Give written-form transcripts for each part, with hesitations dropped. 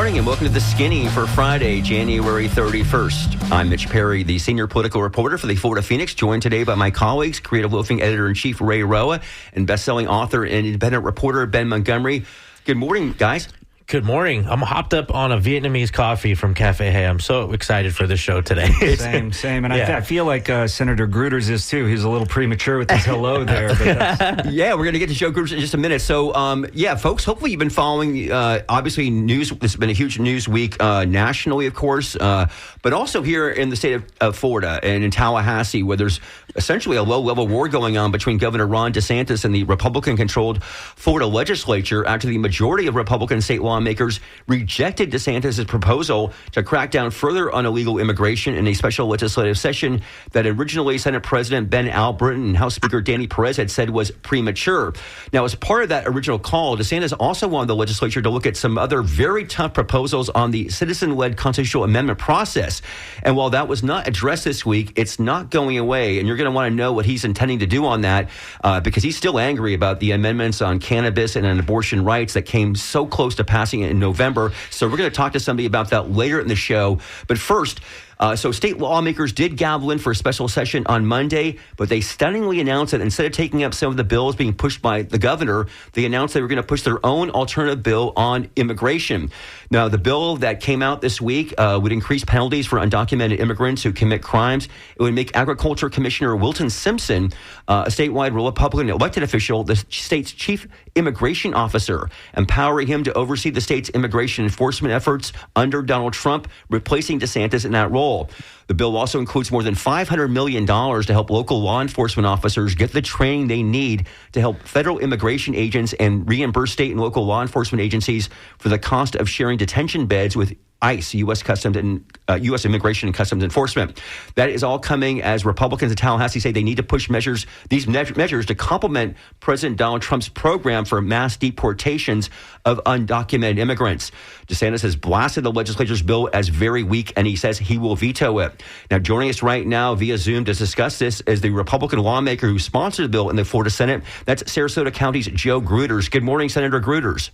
morning and welcome to The Skinny for Friday, January 31st. I'm Mitch Perry, the senior political reporter for the Florida Phoenix, joined today by my colleagues, creative loafing editor-in-chief Ray Roa and best-selling author and independent reporter Ben Montgomery. Good morning, guys. Good morning. I'm hopped up on a Vietnamese coffee from Cafe Hey. I'm so excited for the show today. Same. And I feel like Senator Gruters is too. He's a little premature with his hello there. But yeah, we're going to get to Joe Gruters in just a minute. So, folks, hopefully you've been following, obviously, news. This has been a huge news week nationally, of course, but also here in the state of Florida and in Tallahassee, where there's essentially a low-level war going on between Governor Ron DeSantis and the Republican-controlled Florida legislature after the majority of Republican state lawmakers rejected DeSantis' proposal to crack down further on illegal immigration in a special legislative session that originally Senate President Ben Albritton and House Speaker Danny Perez had said was premature. Now, as part of that original call, DeSantis also wanted the legislature to look at some other very tough proposals on the citizen-led constitutional amendment process. And while that was not addressed this week, it's not going away. And you're going to want to know what he's intending to do on that because he's still angry about the amendments on cannabis and on abortion rights that came so close to passing in November. So we're going to talk to somebody about that later in the show. But first, so state lawmakers did gavel in for a special session on Monday, but they stunningly announced that instead of taking up some of the bills being pushed by the governor, they announced they were going to push their own alternative bill on immigration. Now, the bill that came out this week would increase penalties for undocumented immigrants who commit crimes. It would make Agriculture Commissioner Wilton Simpson, a statewide Republican elected official, the state's chief immigration officer, empowering him to oversee the state's immigration enforcement efforts under Donald Trump, replacing DeSantis in that role. The bill also includes more than $500 million to help local law enforcement officers get the training they need to help federal immigration agents and reimburse state and local law enforcement agencies for the cost of sharing detention beds with ICE, U.S. Customs and U.S. Immigration and Customs Enforcement. That is all coming as Republicans in Tallahassee say they need to push these measures to complement President Donald Trump's program for mass deportations of undocumented immigrants. DeSantis has blasted the legislature's bill as very weak, and he says he will veto it. Now, joining us right now via Zoom to discuss this is the Republican lawmaker who sponsored the bill in the Florida Senate. That's Sarasota County's Joe Gruters. Good morning, Senator Gruters.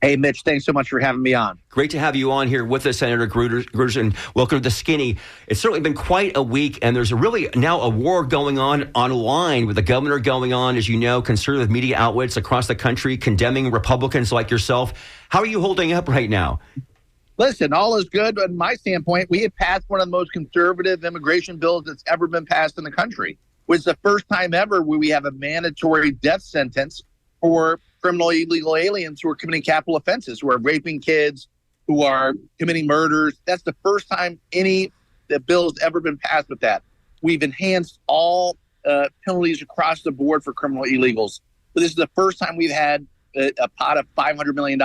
Hey, Mitch, thanks so much for having me on. Great to have you on here with us, Senator Gruters, and welcome to The Skinny. It's certainly been quite a week, and there's really now a war going on online with the governor going on, as you know, conservative media outlets across the country condemning Republicans like yourself. How are you holding up right now? Listen, all is good. From my standpoint, we have passed one of the most conservative immigration bills that's ever been passed in the country. It's the first time ever where we have a mandatory death sentence for criminal illegal aliens who are committing capital offenses, who are raping kids, who are committing murders. That's the first time the bill has ever been passed with that. We've enhanced all penalties across the board for criminal illegals. So this is the first time we've had a pot of $500 million.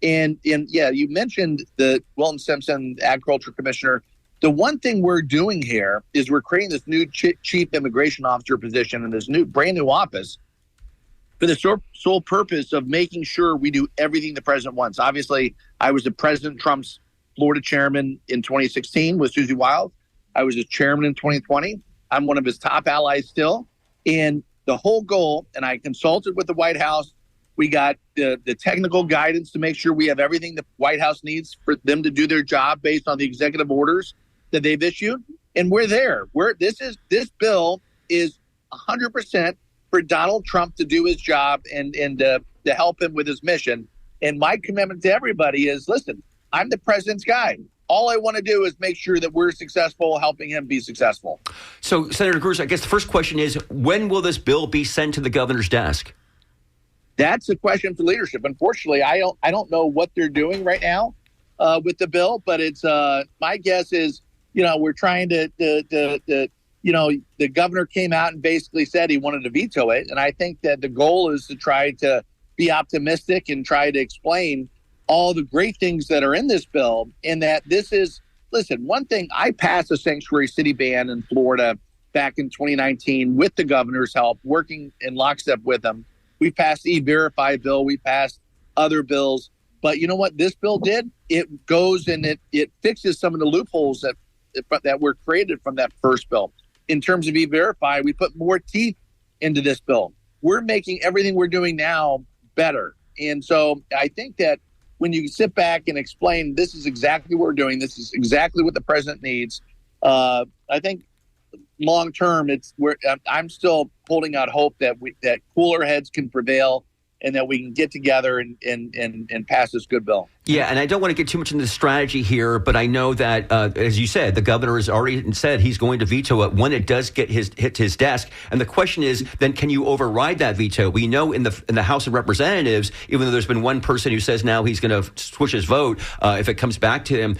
And you mentioned the Wilton Simpson, Agriculture Commissioner. The one thing we're doing here is we're creating this new chief immigration officer position in this brand new office for the sole purpose of making sure we do everything the president wants. Obviously, I was the President Trump's Florida chairman in 2016 with Susie Wild. I was his chairman in 2020. I'm one of his top allies still. And the whole goal, and I consulted with the White House, we got the technical guidance to make sure we have everything the White House needs for them to do their job based on the executive orders that they've issued. And we're there. This bill is 100% for Donald Trump to do his job and to help him with his mission. And my commitment to everybody is, listen, I'm the president's guy. All I want to do is make sure that we're successful helping him be successful. So, Senator Gruters, I guess the first question is, when will this bill be sent to the governor's desk? That's a question for leadership. Unfortunately, I don't know what they're doing right now with the bill, but it's my guess is, we're trying to the governor came out and basically said he wanted to veto it. And I think that the goal is to try to be optimistic and try to explain all the great things that are in this bill. And that listen, one thing, I passed a sanctuary city ban in Florida back in 2019 with the governor's help, working in lockstep with him. We passed the E-Verify bill. We passed other bills. But you know what this bill did? It goes and it fixes some of the loopholes that were created from that first bill. In terms of E-Verify, we put more teeth into this bill. We're making everything we're doing now better. And so I think that when you sit back and explain, this is exactly what we're doing, this is exactly what the president needs, I think long term, I'm still holding out hope that that cooler heads can prevail and that we can get together and pass this good bill. Yeah, and I don't want to get too much into the strategy here, but I know that, as you said, the governor has already said he's going to veto it when it does hit his desk. And the question is, then can you override that veto? We know in the House of Representatives, even though there's been one person who says now he's going to switch his vote if it comes back to him,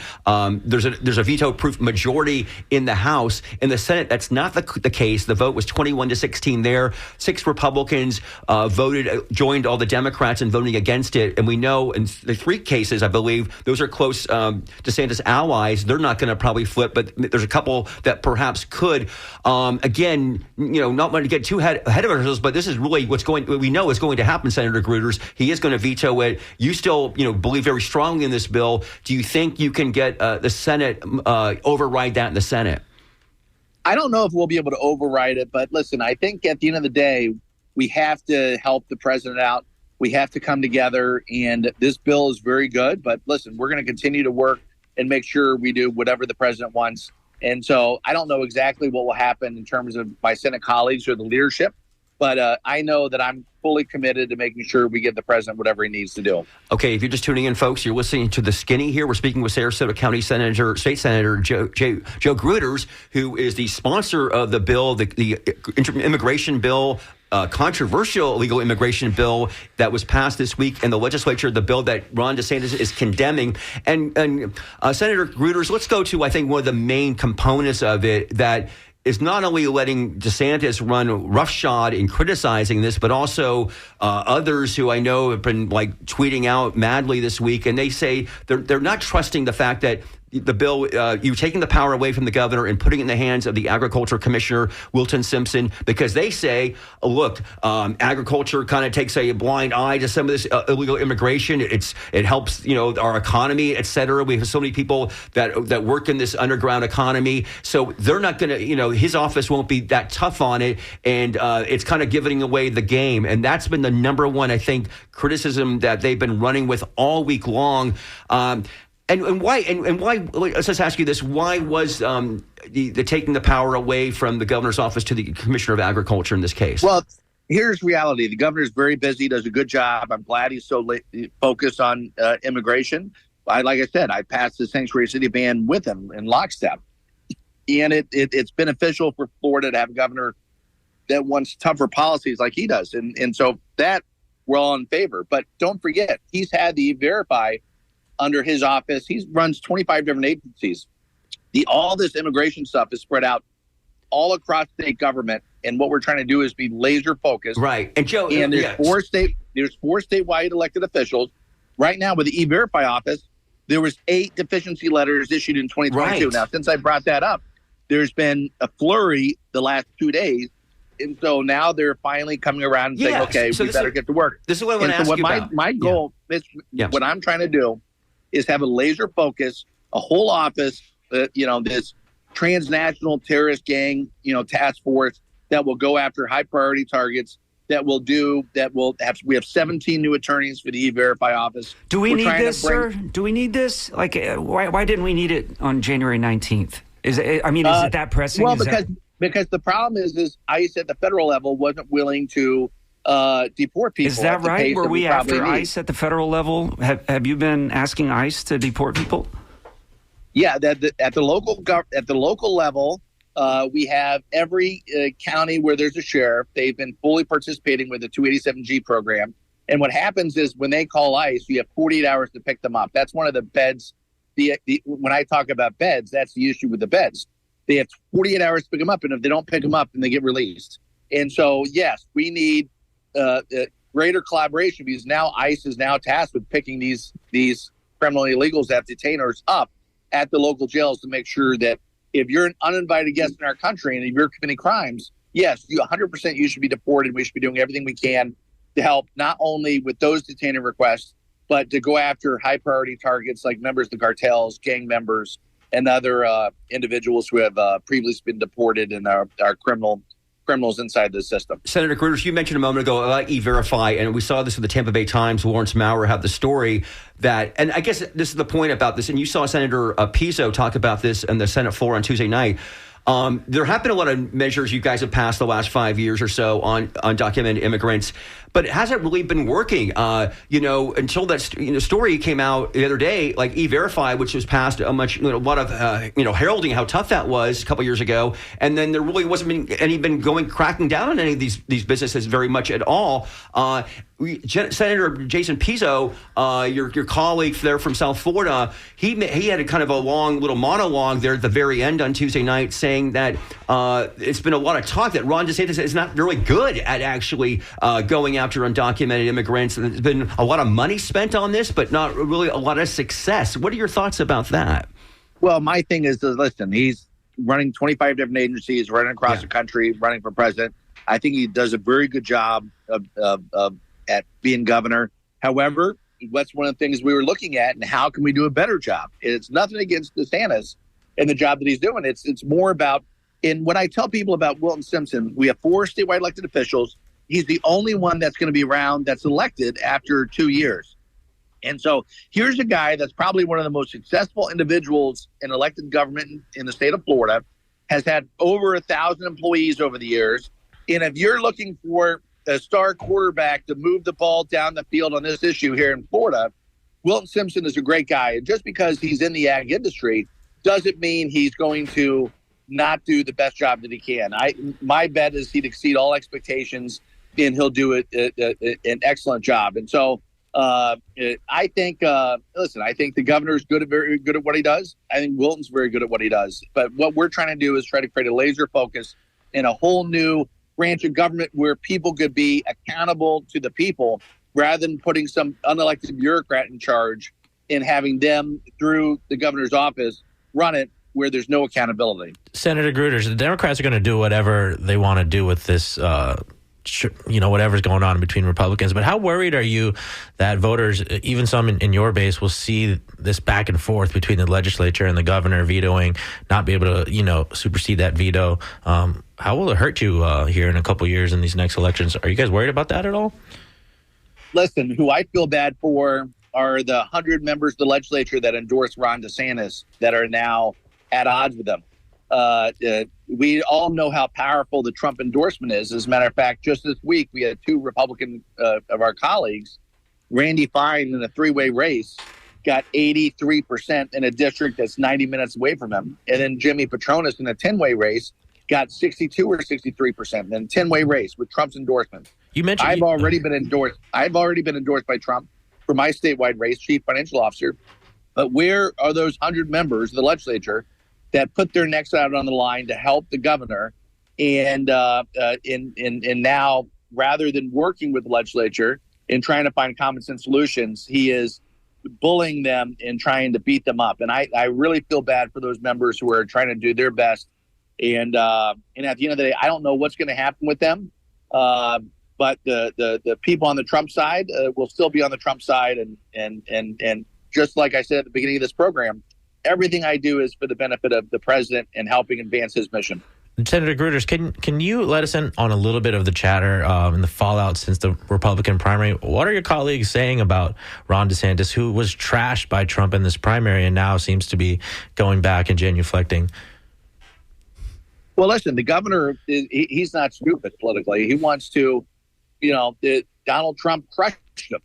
there's a veto-proof majority in the House. In the Senate, that's not the case. The vote was 21-16 there. 6 Republicans joined all the Democrats in voting against it. And we know in the 3 cases, I believe, those are close DeSantis allies. They're not going to probably flip, but there's a couple that perhaps could. Again, not want to get too ahead of ourselves, but this is really we know is going to happen, Senator Gruters. He is going to veto it. You still, believe very strongly in this bill. Do you think you can get the Senate override that in the Senate? I don't know if we'll be able to override it, but listen, I think at the end of the day, we have to help the president out. We have to come together, and this bill is very good. But listen, we're going to continue to work and make sure we do whatever the president wants. And so I don't know exactly what will happen in terms of my Senate colleagues or the leadership, but I know that I'm fully committed to making sure we give the president whatever he needs to do. Okay, if you're just tuning in, folks, you're listening to The Skinny here. We're speaking with Sarasota County State Senator Joe Gruters, who is the sponsor of the bill, the immigration bill, controversial illegal immigration bill that was passed this week in the legislature, the bill that Ron DeSantis is condemning. And Senator Gruters, let's go to, I think, one of the main components of it that is not only letting DeSantis run roughshod in criticizing this, but also others who I know have been tweeting out madly this week, and they say they're not trusting the fact that the bill, you're taking the power away from the governor and putting it in the hands of the agriculture commissioner, Wilton Simpson, because they say, look, agriculture kind of takes a blind eye to some of this illegal immigration. It helps, our economy, et cetera. We have so many people that work in this underground economy. So they're not going to, his office won't be that tough on it. And it's kind of giving away the game. And that's been the number one, I think, criticism that they've been running with all week long. And why? Let's just ask you this: why was the taking the power away from the governor's office to the commissioner of agriculture in this case? Well, here's reality: the governor's very busy, does a good job. I'm glad he's so focused on immigration. Like I said, I passed the sanctuary city ban with him in lockstep, and it's beneficial for Florida to have a governor that wants tougher policies like he does, and so that we're all in favor. But don't forget, he's had the E-Verify under his office. He runs 25 different agencies. All this immigration stuff is spread out all across state government, and what we're trying to do is be laser focused. Right. And Joe, and there's four statewide elected officials. Right now with the E-Verify office, there was 8 deficiency letters issued in 2022. Right. Now, since I brought that up, there's been a flurry the last 2 days. And so now they're finally coming around and saying, okay, we better get to work. This is what I want to ask you about. My goal is what I'm trying to do is have a laser focus, a whole office, this transnational terrorist gang, task force that will go after high priority targets. We have 17 new attorneys for the E-Verify office. Do we need this, sir? Do we need this? Why didn't we need it on January 19th? Is it that pressing? Well, because the problem is ICE at the federal level wasn't willing to deport people. Is that right? Were we after ICE at the federal level? Have you been asking ICE to deport people? Yeah, at the local level, we have every county where there's a sheriff. They've been fully participating with the 287G program. And what happens is when they call ICE, you have 48 hours to pick them up. That's one of the beds. When I talk about beds, that's the issue with the beds. They have 48 hours to pick them up, and if they don't pick them up, then they get released. And so, yes, we need greater collaboration because now ICE is now tasked with picking these criminal illegals that detainers up at the local jails to make sure that if you're an uninvited guest in our country and if you're committing crimes, yes, 100% you should be deported. We should be doing everything we can to help not only with those detainee requests, but to go after high priority targets like members of the cartels, gang members, and other individuals who have previously been deported in our criminal criminals inside the system. Senator Gruters, you mentioned a moment ago about E-Verify, and we saw this with the Tampa Bay Times. Lawrence Maurer had the story that, and I guess this is the point about this, and you saw Senator Pizzo talk about this in the Senate floor on Tuesday night. There have been a lot of measures you guys have passed the last 5 years or so on undocumented immigrants, but it hasn't really been working. Until that story came out the other day, like E-Verify, which was passed a lot of heralding how tough that was a couple years ago, and then there really wasn't cracking down on any of these businesses very much at all. Senator Jason Pizzo, your colleague there from South Florida, he had a kind of a long little monologue there at the very end on Tuesday night saying that it's been a lot of talk that Ron DeSantis is not really good at actually going after undocumented immigrants. And there's been a lot of money spent on this, but not really a lot of success. What are your thoughts about that? Well, my thing is, listen, he's running 25 different agencies, running across the country, running for president. I think he does a very good job of at being governor. However, that's one of the things we were looking at, and how can we do a better job? It's nothing against DeSantis and the job that he's doing. It's more about, and when I tell people about Wilton Simpson, we have 4 statewide elected officials. He's the only one that's going to be around that's elected after 2 years. And so here's a guy that's probably one of the most successful individuals in elected government in the state of Florida, has had over 1,000 employees over the years. And if you're looking for a star quarterback to move the ball down the field on this issue here in Florida, Wilton Simpson is a great guy. And just because he's in the ag industry doesn't mean he's going to not do the best job that he can. My bet is he'd exceed all expectations, and he'll do an excellent job. And so I think the governor's very good at what he does. I think Wilton's very good at what he does. But what we're trying to do is try to create a laser focus in a whole new branch of government where people could be accountable to the people, rather than putting some unelected bureaucrat in charge and having them, through the governor's office, run it where there's no accountability. Senator Gruters, the Democrats are going to do whatever they want to do with this, whatever's going on between Republicans. But how worried are you that voters, even some in your base, will see this back and forth between the legislature and the governor vetoing, not be able to, supersede that veto? How will it hurt you here in a couple years in these next elections? Are you guys worried about that at all? Listen, who I feel bad for are the 100 members of the legislature that endorsed Ron DeSantis that are now at odds with them. We all know how powerful the Trump endorsement is. As a matter of fact, just this week, we had 2 Republican of our colleagues, Randy Fine in a 3-way race, got 83% in a district that's 90 minutes away from him. And then Jimmy Petronas in a 10-way race got 62 or 63% in a 10-way race with Trump's endorsement. You mentioned I've already been endorsed by Trump for my statewide race, chief financial officer. But where are those 100 members of the legislature that put their necks out on the line to help the governor? And now, rather than working with the legislature and trying to find common sense solutions, he is bullying them and trying to beat them up. And I really feel bad for those members who are trying to do their best. And at the end of the day, I don't know what's going to happen with them. But the people on the Trump side will still be on the Trump side. And just like I said at the beginning of this program, everything I do is for the benefit of the president and helping advance his mission. Senator Gruters, can you let us in on a little bit of the chatter and the fallout since the Republican primary? What are your colleagues saying about Ron DeSantis, who was trashed by Trump in this primary and now seems to be going back and genuflecting? Well, listen, the governor, he's not stupid politically. He wants to, Donald Trump crushed him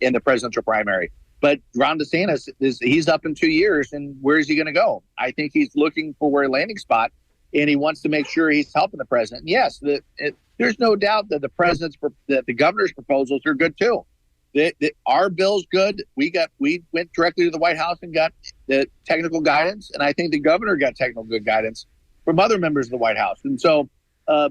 in the presidential primary. But Ron DeSantis, he's up in 2 years, and where is he going to go? I think he's looking for a landing spot, and he wants to make sure he's helping the president. And yes, there's no doubt that the governor's proposals are good too. Our bill's good. We went directly to the White House and got the technical guidance, and I think the governor got technical good guidance from other members of the White House. And so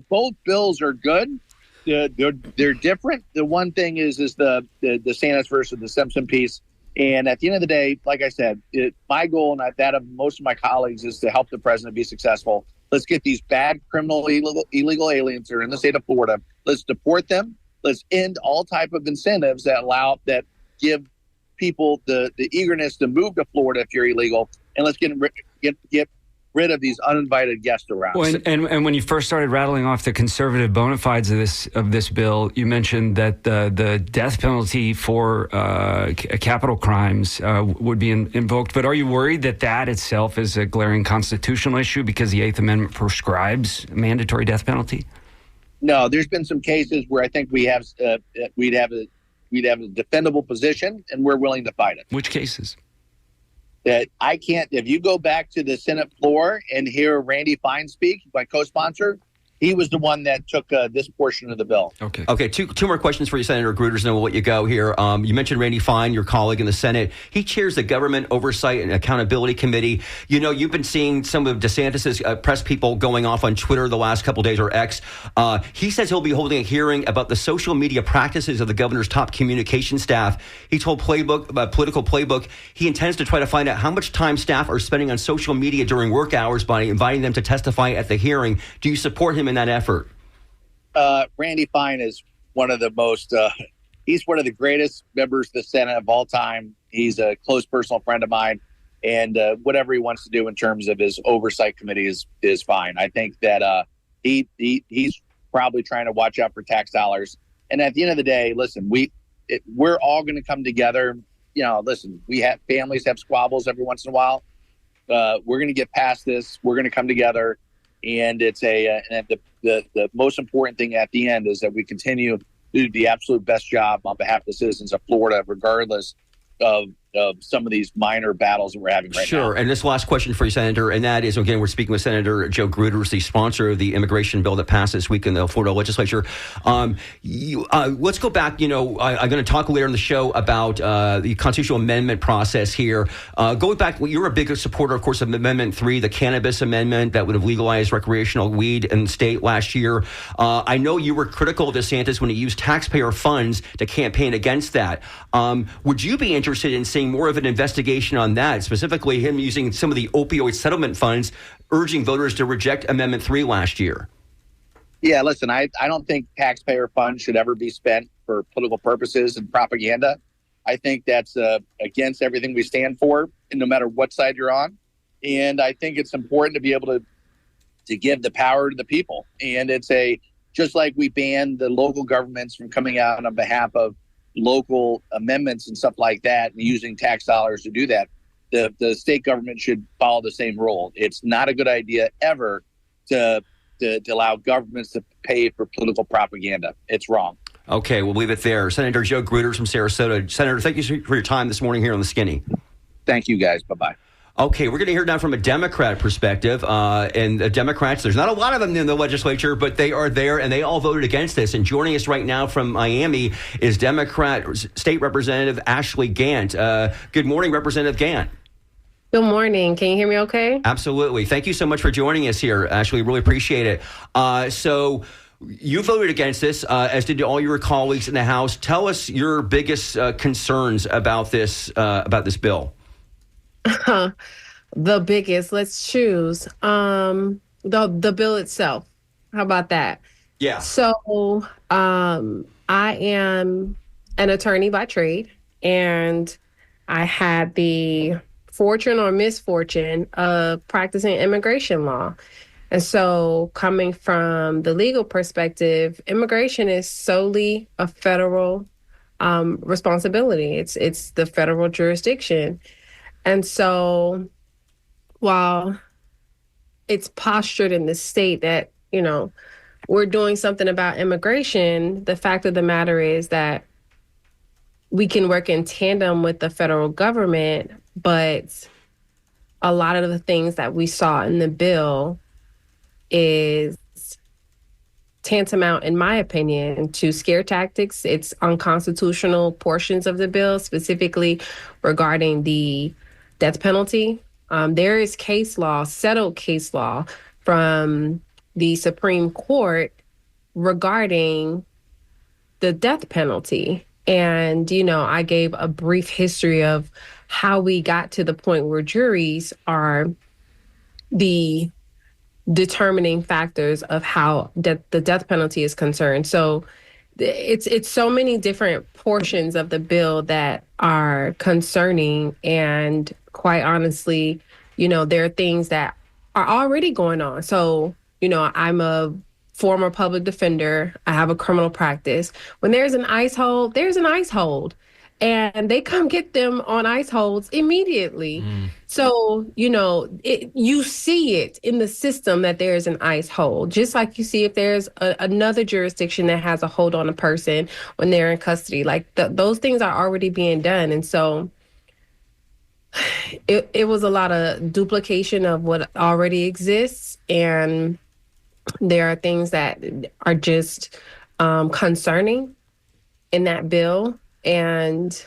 both bills are good. They're different. The one thing is the DeSantis versus the Simpson piece. And at the end of the day, like I said, my goal and that of most of my colleagues is to help the president be successful. Let's get these bad criminal illegal aliens that are in the state of Florida. Let's deport them. Let's end all type of incentives that give people the eagerness to move to Florida if you're illegal. And let's get rid of these uninvited guests around. Well, and when you first started rattling off the conservative bona fides of this bill, you mentioned that the death penalty for capital crimes would be invoked. But are you worried that itself is a glaring constitutional issue because the Eighth Amendment prescribes a mandatory death penalty? No, there's been some cases where I think we'd have a defendable position, and we're willing to fight it. Which cases? That I can't. If you go back to the Senate floor and hear Randy Fine speak, my co-sponsor, he was the one that took this portion of the bill. Okay. Two more questions for you, Senator Gruters, and then we'll let you go here. You mentioned Randy Fine, your colleague in the Senate. He chairs the Government Oversight and Accountability Committee. You know, you've been seeing some of DeSantis's press people going off on Twitter the last couple of days, or X. He says he'll be holding a hearing about the social media practices of the governor's top communication staff. He told Political Playbook he intends to try to find out how much time staff are spending on social media during work hours by inviting them to testify at the hearing. Do you support him in that effort? Randy Fine is one of the most, he's one of the greatest members of the Senate of all time. He's a close personal friend of mine, and whatever he wants to do in terms of his oversight committee is fine. I think that he's probably trying to watch out for tax dollars. And at the end of the day, listen, we're all going to come together. You know, listen, families have squabbles every once in a while. We're going to get past this. We're going to come together. And it's and the most important thing at the end is that we continue to do the absolute best job on behalf of the citizens of Florida, regardless of some of these minor battles that we're having right now. Sure. And this last question for you, Senator, and that is, again, we're speaking with Senator Joe Gruters, the sponsor of the immigration bill that passed this week in the Florida legislature. Let's go back. You know, I'm going to talk later in the show about the constitutional amendment process here. Going back, you're a big supporter, of course, of Amendment 3, the cannabis amendment that would have legalized recreational weed in the state last year. I know you were critical of DeSantis when he used taxpayer funds to campaign against that. Would you be interested in seeing more of an investigation on that, specifically him using some of the opioid settlement funds, urging voters to reject Amendment 3 last year? Yeah, listen, I don't think taxpayer funds should ever be spent for political purposes and propaganda. I think that's against everything we stand for, and no matter what side you're on. And I think it's important to be able to give the power to the people. And it's just like we banned the local governments from coming out on behalf of local amendments and stuff like that and using tax dollars to do that. The state government should follow the same rule. It's not a good idea ever to allow governments to pay for political propaganda. It's wrong. Okay, we'll leave it there. Senator Joe Gruters from Sarasota. Senator, thank you for your time this morning here on The Skinny. Thank you, guys. Bye-bye. Okay, we're going to hear now from a Democrat perspective. And the Democrats, there's not a lot of them in the legislature, but they are there, and they all voted against this. And joining us right now from Miami is Democrat State Representative Ashley Gant. Good morning, Representative Gant. Good morning. Can you hear me okay? Absolutely. Thank you so much for joining us here, Ashley. Really appreciate it. So you voted against this, as did all your colleagues in the House. Tell us your biggest concerns about this bill. The biggest. Let's choose. The bill itself. How about that? Yeah. So I am an attorney by trade, and I had the fortune or misfortune of practicing immigration law. And so coming from the legal perspective, immigration is solely a federal responsibility. It's the federal jurisdiction. And so while it's postured in the state that, you know, we're doing something about immigration, the fact of the matter is that we can work in tandem with the federal government, but a lot of the things that we saw in the bill is tantamount, in my opinion, to scare tactics. It's unconstitutional portions of the bill, specifically regarding the death penalty. There is case law, settled case law from the Supreme Court regarding the death penalty. And, you know, I gave a brief history of how we got to the point where juries are the determining factors of how the death penalty is concerned. So it's so many different portions of the bill that are concerning. And quite honestly, you know, there are things that are already going on. So, I'm a former public defender. I have a criminal practice. When there's an ICE hold, there's an ICE hold. And they come get them on ICE holds immediately. So, you see it in the system that there's an ICE hold, just like you see if there's another jurisdiction that has a hold on a person when they're in custody. Like those things are already being done. And so it was a lot of duplication of what already exists. And there are things that are just concerning in that bill. And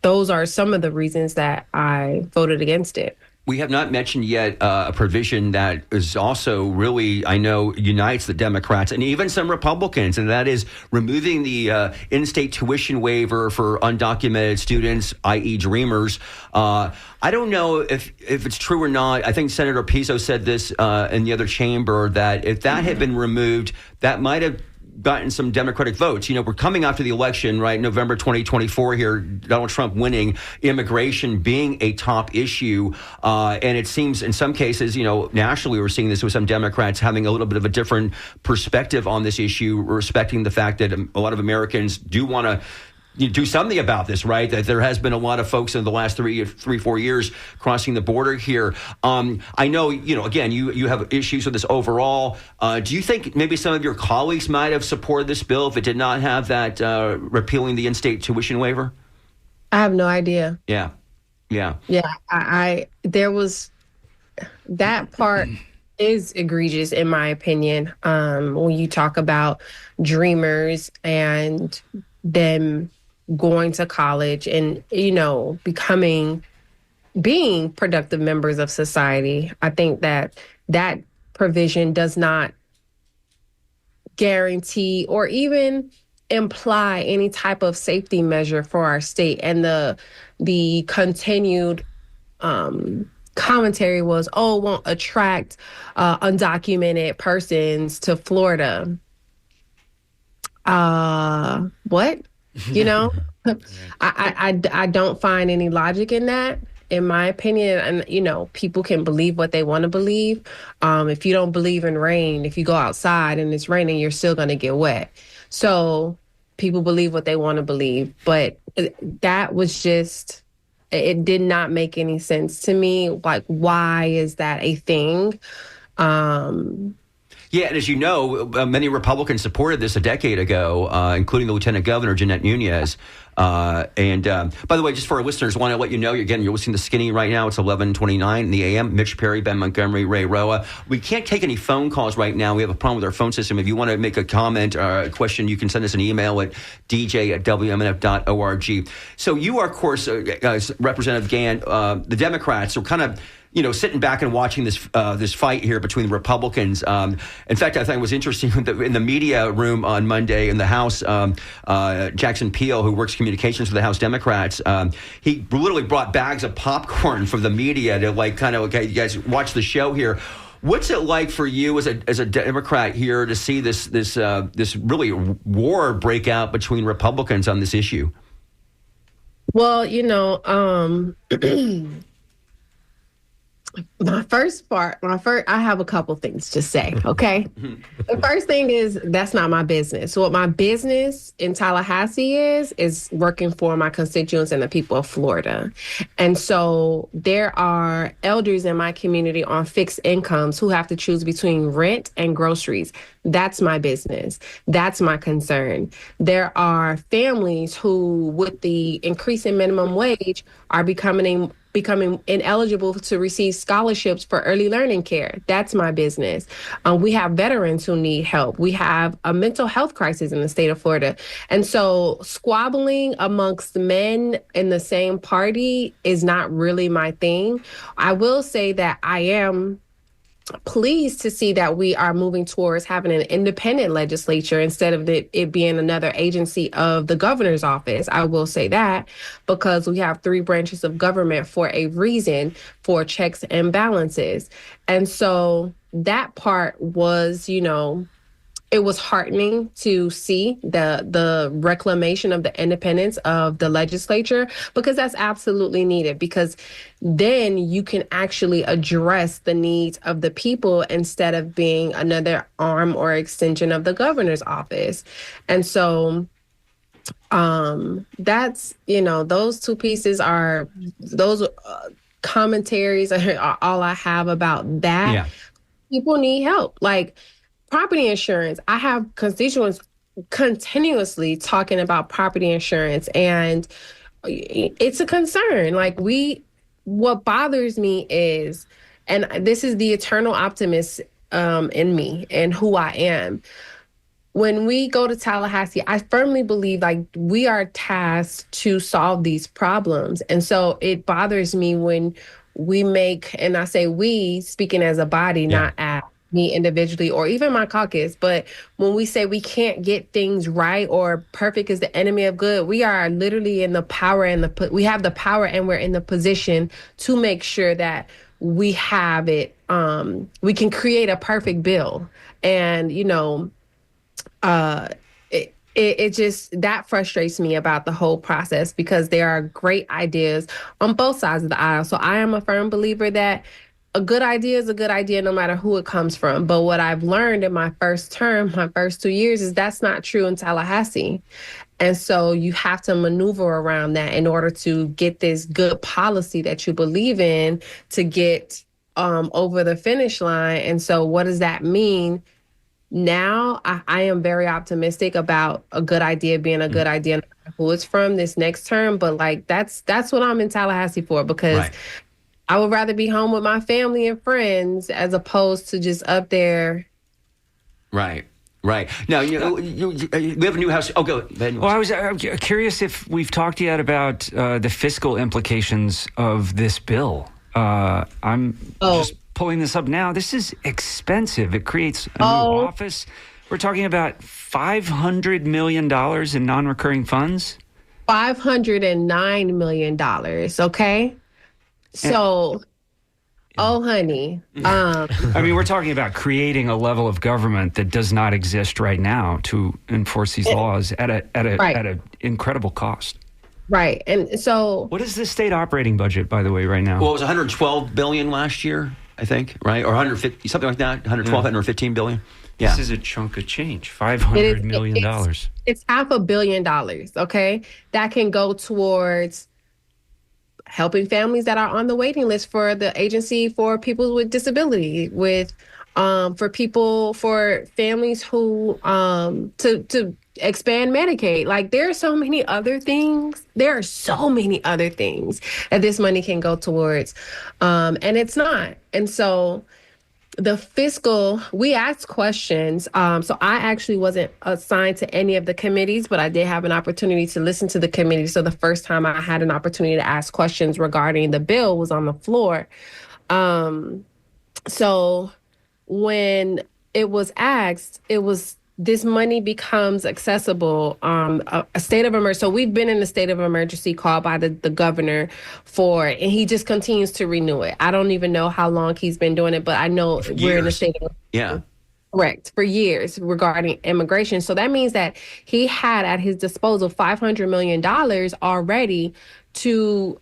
those are some of the reasons that I voted against it. We have not mentioned yet a provision that is also really, I know, unites the Democrats and even some Republicans, and that is removing the in-state tuition waiver for undocumented students, i.e. Dreamers. I don't know if it's true or not. I think Senator Pizzo said this in the other chamber, that if that had been removed, that might have gotten some Democratic votes. We're coming after the election, right? November 2024 here, Donald Trump winning, immigration being a top issue. And it seems in some cases, nationally, we're seeing this with some Democrats having a little bit of a different perspective on this issue, respecting the fact that a lot of Americans do want to do something about this, right? That there has been a lot of folks in the last 4 years crossing the border here. I know, again, you have issues with this overall. Do you think maybe some of your colleagues might have supported this bill if it did not have that repealing the in-state tuition waiver? I have no idea. Yeah. There was that part is egregious in my opinion. When you talk about Dreamers and them going to college and, being productive members of society. I think that provision does not guarantee or even imply any type of safety measure for our state. And the continued commentary was, won't attract undocumented persons to Florida. What? I don't find any logic in that, in my opinion. And, people can believe what they want to believe. If you don't believe in rain, if you go outside and it's raining, you're still going to get wet. So people believe what they want to believe. But that was just, it did not make any sense to me. Like, why is that a thing? Yeah, and as you know, many Republicans supported this a decade ago, including the Lieutenant Governor, Jeanette Nunez. And by the way, just for our listeners, I want to let you know, again, you're listening to Skinny right now. It's 11:29 in the AM. Mitch Perry, Ben Montgomery, Ray Roa. We can't take any phone calls right now. We have a problem with our phone system. If you want to make a comment or a question, you can send us an email at dj@wmnf.org. So you are, of course, Representative Gant, the Democrats are kind of sitting back and watching this fight here between the Republicans. In fact, I thought it was interesting in the media room on Monday in the House, Jackson Peel, who works communications for the House Democrats, he literally brought bags of popcorn for the media to okay, you guys watch the show here. What's it like for you as a Democrat here to see this really war break out between Republicans on this issue? Well, I have a couple things to say, okay? The first thing is that's not my business. So what my business in Tallahassee is working for my constituents and the people of Florida. And so there are elders in my community on fixed incomes who have to choose between rent and groceries. That's my business. That's my concern. There are families who, with the increase in minimum wage, are becoming ineligible to receive scholarships for early learning care. That's my business. We have veterans who need help. We have a mental health crisis in the state of Florida. And so squabbling amongst men in the same party is not really my thing. I will say that I am pleased to see that we are moving towards having an independent legislature instead of it being another agency of the governor's office. I will say that because we have three branches of government for a reason, for checks and balances. And so that part was, it was heartening to see the reclamation of the independence of the legislature, because that's absolutely needed, because then you can actually address the needs of the people instead of being another arm or extension of the governor's office. And so that's, those two pieces are those commentaries are all I have about that. Yeah. People need help. Like property insurance. I have constituents continuously talking about property insurance, and it's a concern. Like what bothers me is, and this is the eternal optimist in me and who I am. When we go to Tallahassee, I firmly believe like we are tasked to solve these problems. And so it bothers me when we make, and I say we, speaking as a body, not as me individually or even my caucus, but when we say we can't get things right or perfect is the enemy of good, we are literally in the power and we have the power and we're in the position to make sure that we have it. We can create a perfect bill. And, it just, that frustrates me about the whole process, because there are great ideas on both sides of the aisle. So I am a firm believer that a good idea is a good idea no matter who it comes from. But what I've learned in my first term, my first 2 years, is that's not true in Tallahassee. And so you have to maneuver around that in order to get this good policy that you believe in to get over the finish line. And so what does that mean? Now, I am very optimistic about a good idea being a good idea, no matter who it's from this next term. But like that's what I'm in Tallahassee for, because I would rather be home with my family and friends as opposed to just up there. Right. Now, we have a new house. Oh, go ahead. Well, I was curious if we've talked yet about the fiscal implications of this bill. I'm just pulling this up now. This is expensive. It creates a new office. We're talking about $500 million in non-recurring funds. $509 million. Okay. So, honey. I mean, we're talking about creating a level of government that does not exist right now to enforce these laws at an incredible cost. Right. And so, what is the state operating budget, by the way, right now? Well, it was $112 billion last year, I think, right? Or 150, something like that. 115 billion. Yeah. This is a chunk of change. $500 million. It's $500 million. Okay. That can go towards helping families that are on the waiting list for the agency for people with disability, for families who to expand Medicaid. Like there are so many other things. There are so many other things that this money can go towards, and it's not. And so the fiscal, we asked questions. So I actually wasn't assigned to any of the committees, but I did have an opportunity to listen to the committee. So the first time I had an opportunity to ask questions regarding the bill was on the floor. So when it was asked, this money becomes accessible, a state of emergency. So we've been in a state of emergency called by the governor and he just continues to renew it. I don't even know how long he's been doing it, but I know we're in a state of emergency. Correct, for years regarding immigration. So that means that he had at his disposal $500 million already to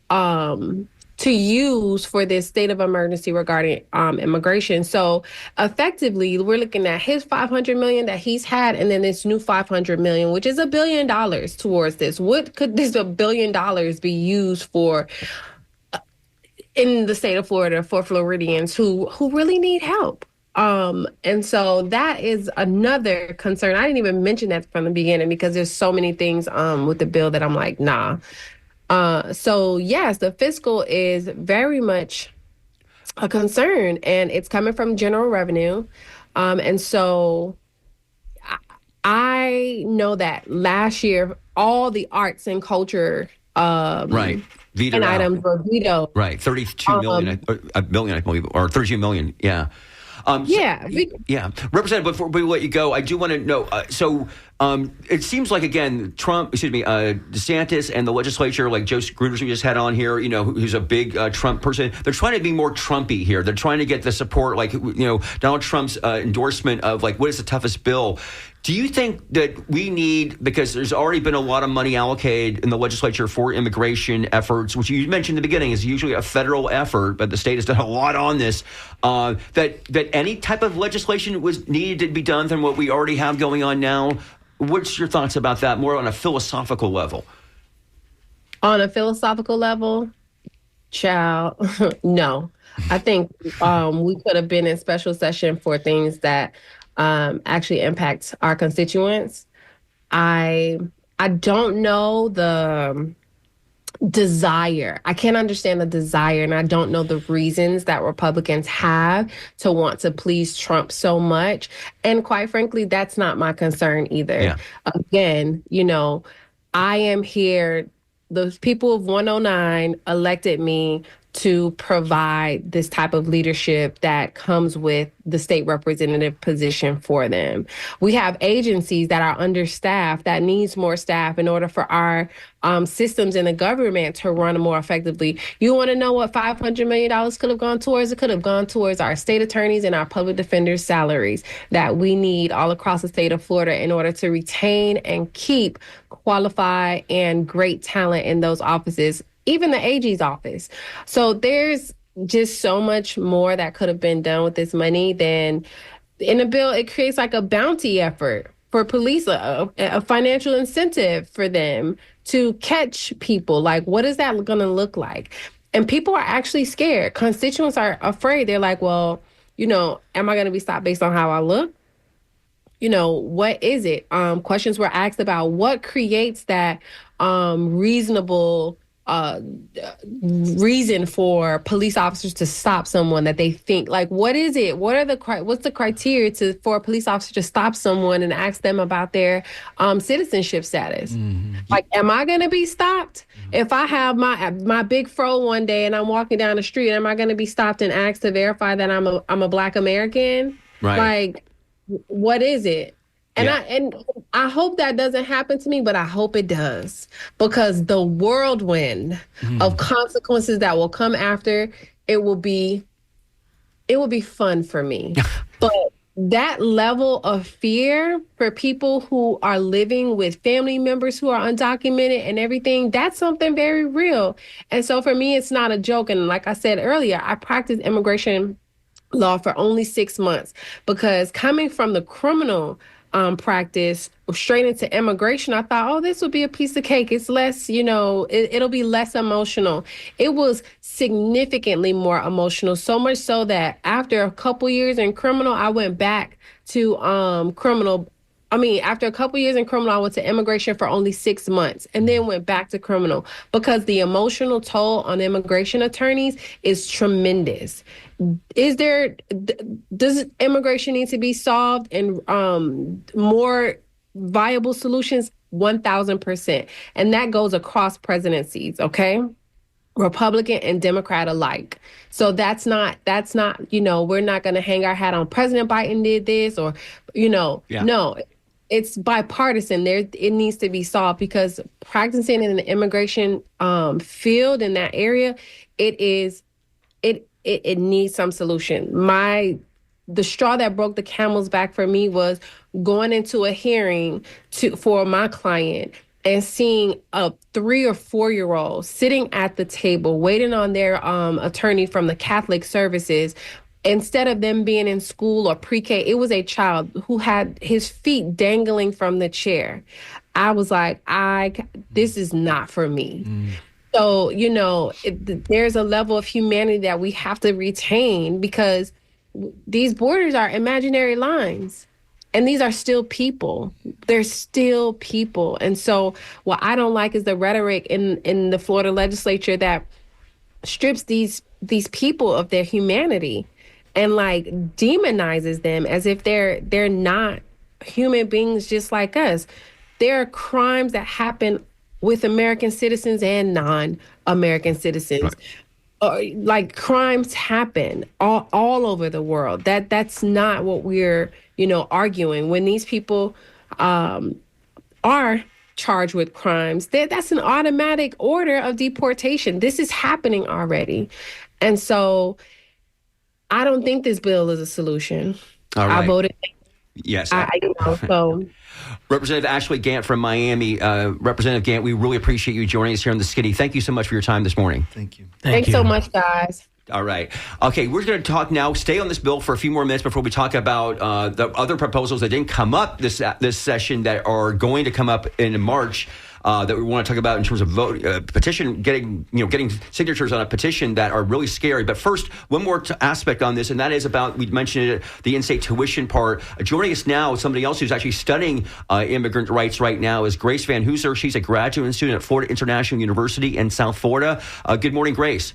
use for this state of emergency regarding immigration. So effectively, we're looking at his $500 million that he's had, and then this new $500 million, which is $1 billion towards this. What could this $1 billion be used for in the state of Florida for Floridians who really need help? And so that is another concern. I didn't even mention that from the beginning because there's so many things with the bill that I'm like, nah. So yes, the fiscal is very much a concern, and it's coming from general revenue. And so I know that last year, all the arts and culture vetoed items were vetoed. Right, 32 million, a billion, I believe, or 32 million. Yeah. Representative, before we let you go, I do want to know. So It seems like, again, DeSantis and the legislature, like Joe Gruters, we just had on here, who's a big Trump person, they're trying to be more Trumpy here. They're trying to get the support, like, Donald Trump's endorsement of, like, what is the toughest bill. Do you think that we need, because there's already been a lot of money allocated in the legislature for immigration efforts, which you mentioned in the beginning is usually a federal effort, but the state has done a lot on this, that any type of legislation was needed to be done than what we already have going on now? What's your thoughts about that, more on a philosophical level? On a philosophical level, child, no. I think we could have been in special session for things that actually impact our constituents. I don't know the desire. I can't understand the desire, and I don't know the reasons that Republicans have to want to please Trump so much. And quite frankly, that's not my concern either. Yeah. Again, I am here. Those people of 109 elected me to provide this type of leadership that comes with the state representative position for them. We have agencies that are understaffed, that needs more staff in order for our systems in the government to run more effectively. You want to know what $500 million could have gone towards? It could have gone towards our state attorneys and our public defenders' salaries that we need all across the state of Florida in order to retain and keep qualified and great talent in those offices, even the AG's office. So there's just so much more that could have been done with this money than in a bill. It creates like a bounty effort for police, a financial incentive for them to catch people. Like, what is that going to look like? And people are actually scared. Constituents are afraid. They're like, well, am I going to be stopped based on how I look? What is it? Questions were asked about what creates that reasonable reason for police officers to stop someone that they think, like, what is it? What's the criteria for a police officer to stop someone and ask them about their citizenship status? Mm-hmm. Like, am I going to be stopped? Mm-hmm. If I have my big fro one day and I'm walking down the street, am I going to be stopped and asked to verify that I'm a Black American? Right. Like, what is it? And I hope that doesn't happen to me, but I hope it does, because the whirlwind of consequences that will come after it will be fun for me. But that level of fear for people who are living with family members who are undocumented and everything, that's something very real. And so for me, it's not a joke. And like I said earlier, I practiced immigration law for only 6 months, because coming from the criminal practice straight into immigration, I thought, oh, this would be a piece of cake. It's less, it'll be less emotional. It was significantly more emotional, so much so that after a couple years in criminal, I went back to after a couple years in criminal, I went to immigration for only 6 months and then went back to criminal, because the emotional toll on immigration attorneys is tremendous. Does immigration need to be solved and more viable solutions? 1,000%. And that goes across presidencies, okay? Republican and Democrat alike. So that's not, we're not going to hang our hat on President Biden did this or, no, it's bipartisan. It needs to be solved, because practicing in the immigration field in that area, it needs some solution. The straw that broke the camel's back for me was going into a hearing for my client and seeing a 3 or 4 year old sitting at the table waiting on their attorney from the Catholic services. Instead of them being in school or pre-K, it was a child who had his feet dangling from the chair. I was like, this is not for me. So, there's a level of humanity that we have to retain, because these borders are imaginary lines. And these are still people. They're still people. And so what I don't like is the rhetoric in the Florida legislature that strips these people of their humanity and like demonizes them as if they're not human beings just like us. There are crimes that happen with American citizens and non-American citizens. Right. Like, crimes happen all over the world. That's not what we're arguing. When these people are charged with crimes, that's an automatic order of deportation. This is happening already. And so I don't think this bill is a solution. All right. I voted. Yes. So. Representative Ashley Gant from Miami. Representative Gant, we really appreciate you joining us here on the Skitty. Thank you so much for your time this morning. Thank you. Thanks so much, guys. All right. Okay, we're going to talk now. Stay on this bill for a few more minutes before we talk about the other proposals that didn't come up this session that are going to come up in March. That we want to talk about in terms of petition, getting signatures on a petition that are really scary. But first, one more aspect on this, and that is about, we mentioned it, the in-state tuition part. Joining us now, somebody else who's actually studying immigrant rights right now is Grace Van Hooser. She's a graduate student at Florida International University in South Florida. Good morning, Grace.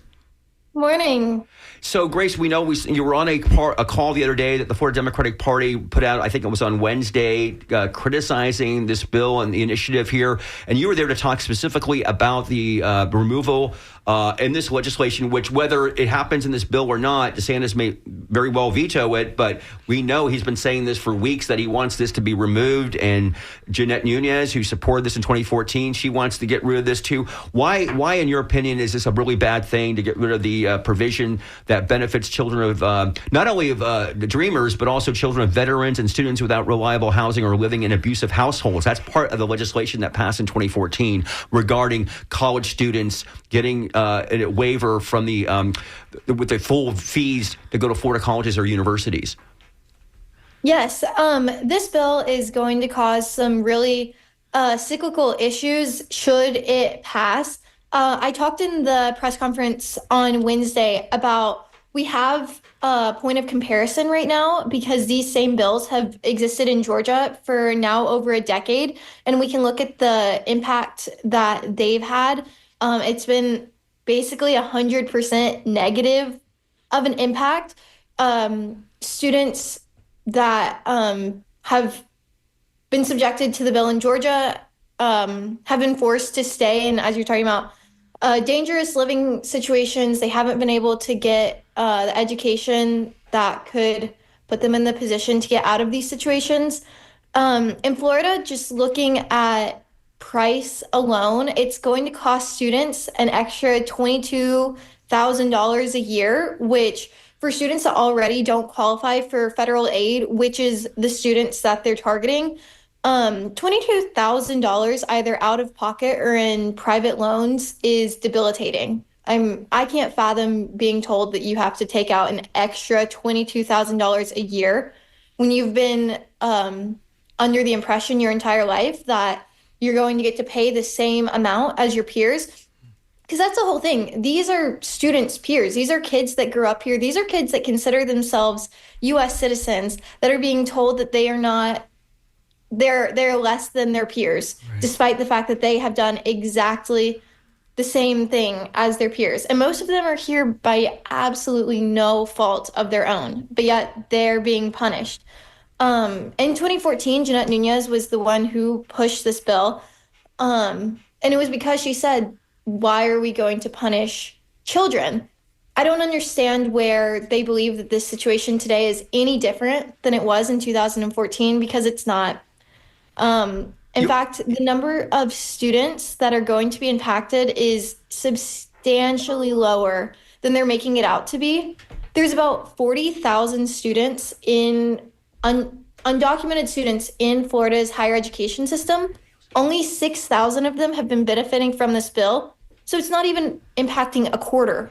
Morning. So, Grace, we know you were on a call the other day that the Florida Democratic Party put out, I think it was on Wednesday, criticizing this bill and the initiative here. And you were there to talk specifically about the removal in this legislation, which whether it happens in this bill or not, DeSantis may very well veto it. But we know he's been saying this for weeks that he wants this to be removed. And Jeanette Nunez, who supported this in 2014, she wants to get rid of this too. Why, in your opinion, is this a really bad thing to get rid of the provision that benefits children of not only of the Dreamers, but also children of veterans and students without reliable housing or living in abusive households? That's part of the legislation that passed in 2014 regarding college students getting a waiver from with the full fees to go to Florida colleges or universities. Yes, this bill is going to cause some really cyclical issues should it pass. I talked in the press conference on Wednesday about we have a point of comparison right now because these same bills have existed in Georgia for now over a decade, and we can look at the impact that they've had. It's been basically 100% negative of an impact. Students that have been subjected to the bill in Georgia have been forced to stay in, as you're talking about, dangerous living situations. They haven't been able to get the education that could put them in the position to get out of these situations. In Florida, just looking at price alone, it's going to cost students an extra $22,000 a year, which for students that already don't qualify for federal aid, which is the students that they're targeting, $22,000 either out of pocket or in private loans is debilitating. I can't fathom being told that you have to take out an extra $22,000 a year when you've been under the impression your entire life that you're going to get to pay the same amount as your peers. Because that's the whole thing. These are students' peers. These are kids that grew up here. These are kids that consider themselves U.S. citizens that are being told that they are not, they're less than their peers, right, despite the fact that they have done exactly the same thing as their peers. And most of them are here by absolutely no fault of their own, but yet they're being punished. In 2014, Jeanette Nunez was the one who pushed this bill. And it was because she said, why are we going to punish children? I don't understand where they believe that this situation today is any different than it was in 2014, because it's not. In fact, the number of students that are going to be impacted is substantially lower than they're making it out to be. There's about 40,000 students undocumented students in Florida's higher education system. Only 6,000 of them have been benefiting from this bill. So it's not even impacting a quarter.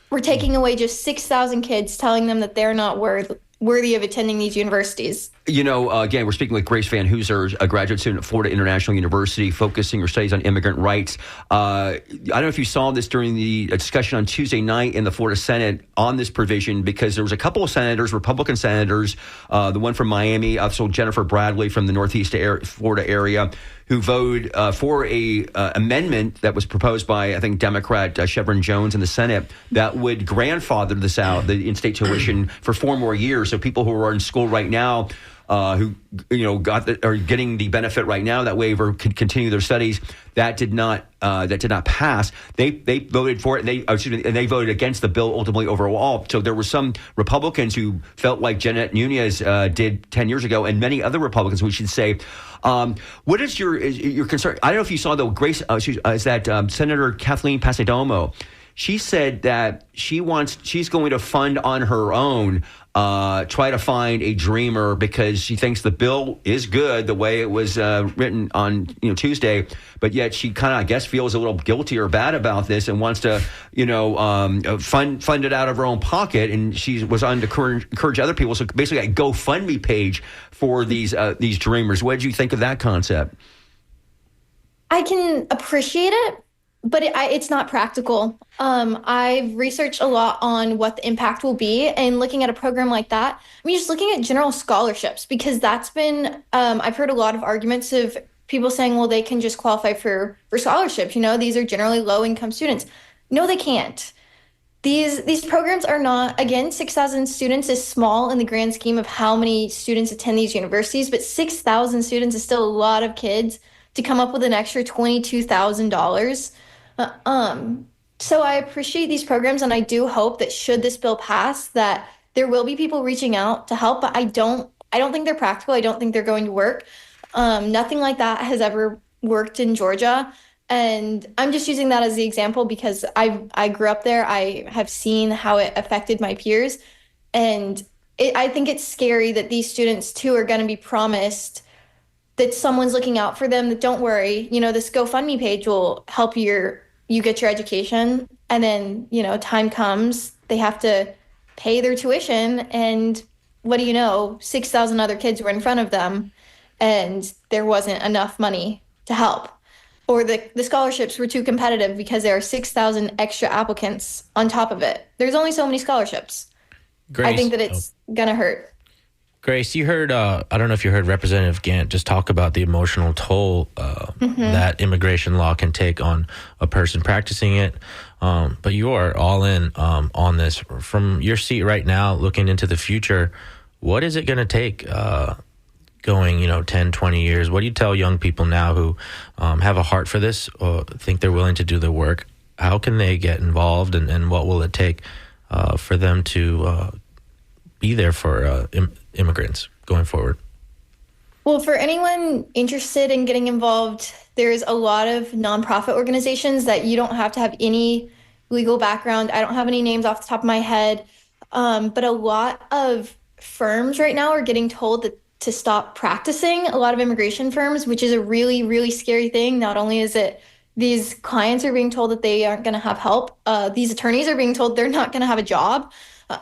We're taking away just 6,000 kids, telling them that they're not worthy of attending these universities. You know, again, we're speaking with Grace Van Hooser, a graduate student at Florida International University, focusing her studies on immigrant rights. I don't know if you saw this during the discussion on Tuesday night in the Florida Senate on this provision, because there was a couple of senators, Republican senators, the one from Miami, also Jennifer Bradley from the Northeast Florida area, who voted for a amendment that was proposed by, I think, Democrat Chevron Jones in the Senate that would grandfather this out, the in-state tuition, for 4 more years. So people who are in school right now who are getting the benefit right now. That waiver could continue their studies. That did not pass. They voted for it, and they voted against the bill ultimately overall. So there were some Republicans who felt like Jeanette Nunez did 10 years ago, and many other Republicans, we should say. What is your concern? I don't know if you saw though, Grace, is that Senator Kathleen Passidomo. She said that she's going to fund on her own, try to find a dreamer, because she thinks the bill is good the way it was written on Tuesday, but yet she kind of, I guess, feels a little guilty or bad about this and wants to fund it out of her own pocket. And she was on to encourage other people. So basically, a GoFundMe page for these dreamers. What did you think of that concept? I can appreciate it, but it's not practical. I've researched a lot on what the impact will be, and looking at a program like that, I mean, just looking at general scholarships, because that's been, I've heard a lot of arguments of people saying, well, they can just qualify for scholarships. These are generally low income students. No, they can't. These programs are not, again, 6,000 students is small in the grand scheme of how many students attend these universities, but 6,000 students is still a lot of kids to come up with an extra $22,000. So I appreciate these programs, and I do hope that should this bill pass, that there will be people reaching out to help, but I don't think they're practical. I don't think they're going to work. Nothing like that has ever worked in Georgia. And I'm just using that as the example because I grew up there. I have seen how it affected my peers. And I think it's scary that these students too are going to be promised that someone's looking out for them, that don't worry, this GoFundMe page will help you get your education. And then, time comes, they have to pay their tuition. And what do you know? 6,000 other kids were in front of them and there wasn't enough money to help. Or the scholarships were too competitive because there are 6,000 extra applicants on top of it. There's only so many scholarships. Grace, I think that it's going to hurt. Grace, you heard, I don't know if you heard Representative Gant just talk about the emotional toll that immigration law can take on a person practicing it. But you are all in on this. From your seat right now, looking into the future, what is it going to take going, 10, 20 years? What do you tell young people now who have a heart for this or think they're willing to do the work? How can they get involved, and what will it take for them to be there for immigrants going forward? Well, for anyone interested in getting involved, there's a lot of nonprofit organizations that you don't have to have any legal background. I don't have any names off the top of my head, but a lot of firms right now are getting told that to stop practicing, a lot of immigration firms, which is a really, really scary thing. Not only is it these clients are being told that they aren't going to have help, these attorneys are being told they're not going to have a job.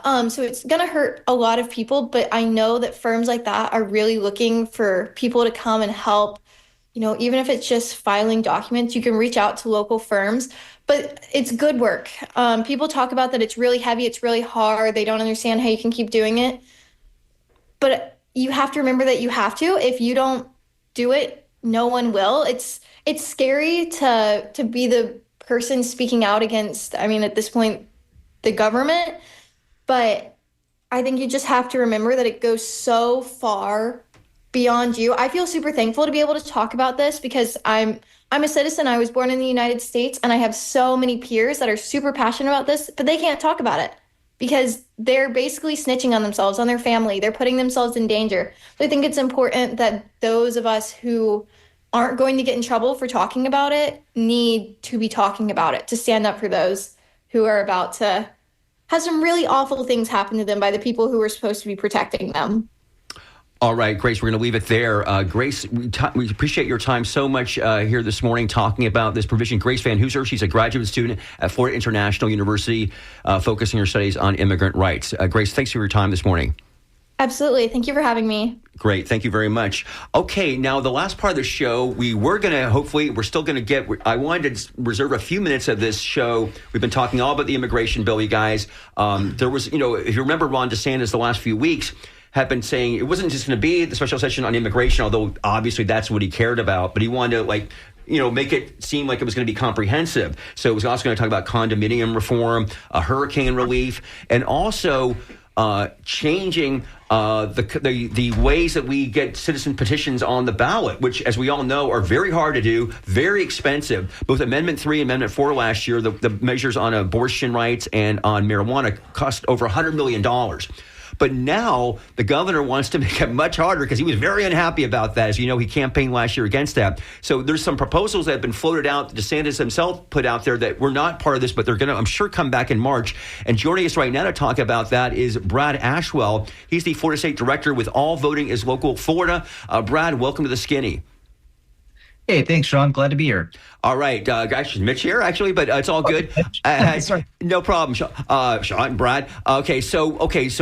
So it's going to hurt a lot of people, but I know that firms like that are really looking for people to come and help. Even if it's just filing documents, you can reach out to local firms, but it's good work. People talk about that it's really heavy, it's really hard. They don't understand how you can keep doing it. But you have to remember that you have to. If you don't do it, no one will. It's scary to be the person speaking out against, at this point, the government. But I think you just have to remember that it goes so far beyond you. I feel super thankful to be able to talk about this because I'm a citizen. I was born in the United States, and I have so many peers that are super passionate about this, but they can't talk about it because they're basically snitching on themselves, on their family. They're putting themselves in danger. So I think it's important that those of us who aren't going to get in trouble for talking about it need to be talking about it, to stand up for those who are about to have some really awful things happen to them by the people who are supposed to be protecting them. All right, Grace, we're going to leave it there. Grace, we appreciate your time so much here this morning talking about this provision. Grace Van Hooser, she's a graduate student at Florida International University, focusing her studies on immigrant rights. Grace, thanks for your time this morning. Absolutely. Thank you for having me. Great. Thank you very much. Okay, now the last part of the show, we're still going to get, I wanted to reserve a few minutes of this show. We've been talking all about the immigration bill, you guys. There was, if you remember, Ron DeSantis the last few weeks had been saying it wasn't just going to be the special session on immigration, although obviously that's what he cared about, but he wanted to make it seem like it was going to be comprehensive. So it was also going to talk about condominium reform, hurricane relief, and also changing the ways that we get citizen petitions on the ballot, which, as we all know, are very hard to do, very expensive. Both Amendment 3 and Amendment 4 last year, the measures on abortion rights and on marijuana cost over $100 million. But now the governor wants to make it much harder because he was very unhappy about that. As you know, he campaigned last year against that. So there's some proposals that have been floated out. DeSantis himself put out there that we're not part of this, but they're going to, I'm sure, come back in March. And joining us right now to talk about that is Brad Ashwell. He's the Florida State Director with All Voting is Local Florida. Brad, welcome to the Skinny. Hey, thanks, Sean. Glad to be here. All right. Actually, Mitch here, actually, but it's all good. Sorry. No problem, Sean and Brad. Okay, so,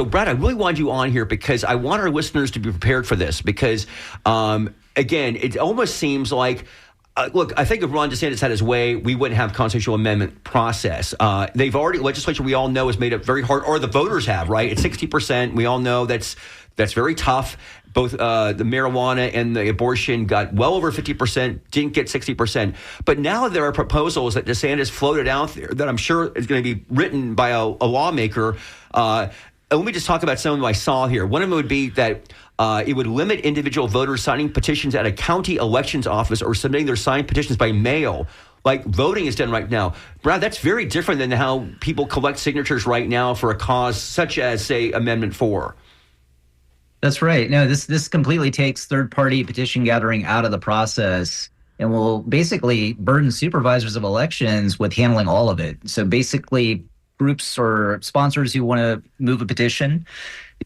Brad, I really wanted you on here because I want our listeners to be prepared for this because, again, it almost seems like, look, I think if Ron DeSantis had his way, we wouldn't have constitutional amendment process. They've already, legislature we all know has made it very hard, or the voters have, right? It's 60%. We all know that's very tough. Both the marijuana and the abortion got well over 50%, didn't get 60%. But now there are proposals that DeSantis floated out there that I'm sure is going to be written by a lawmaker. Let me just talk about some of them I saw here. One of them would be that it would limit individual voters signing petitions at a county elections office or submitting their signed petitions by mail, like voting is done right now. Brad, that's very different than how people collect signatures right now for a cause such as, say, Amendment 4. That's right. No, this completely takes third-party petition gathering out of the process and will basically burden supervisors of elections with handling all of it. So basically, groups or sponsors who want to move a petition,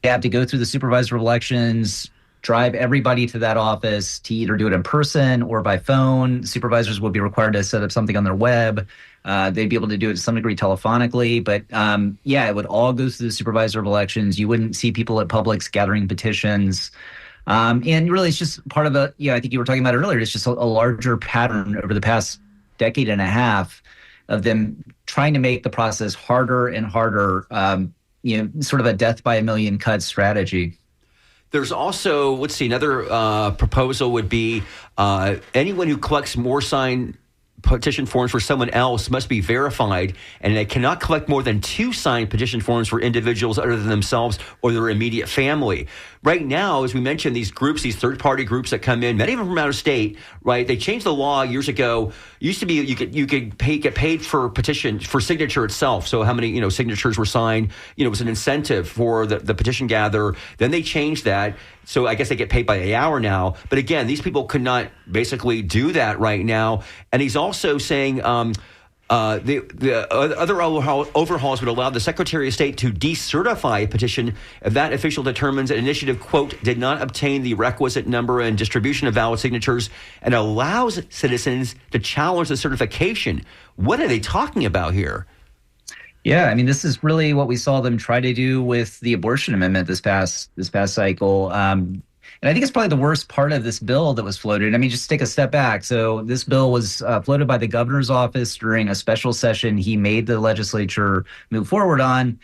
they have to go through the supervisor of elections, drive everybody to that office to either do it in person or by phone. Supervisors will be required to set up something on their web. They'd be able to do it to some degree telephonically, but it would all go through the supervisor of elections. You wouldn't see people at Publix gathering petitions. And really, it's just part of I think you were talking about it earlier, it's just a larger pattern over the past decade and a half of them trying to make the process harder and harder, sort of a death by a million cuts strategy. There's also, another proposal would be anyone who collects more signed petition forms for someone else must be verified, and they cannot collect more than 2 signed petition forms for individuals other than themselves or their immediate family. Right now, as we mentioned, these groups, these third-party groups that come in, many of them from out of state, right? They changed the law years ago. It used to be you could get paid for petition, for signature itself. So how many signatures were signed? It was an incentive for the petition gatherer. Then they changed that. So I guess they get paid by the hour now. But again, these people could not basically do that right now. And he's also saying the other overhauls would allow the Secretary of State to decertify a petition if that official determines an initiative, quote, did not obtain the requisite number and distribution of valid signatures, and allows citizens to challenge the certification. What are they talking about here? Yeah, I mean, this is really what we saw them try to do with the abortion amendment this past cycle. And I think it's probably the worst part of this bill that was floated. I mean, just take a step back. So this bill was floated by the governor's office during a special session he made the legislature move forward on.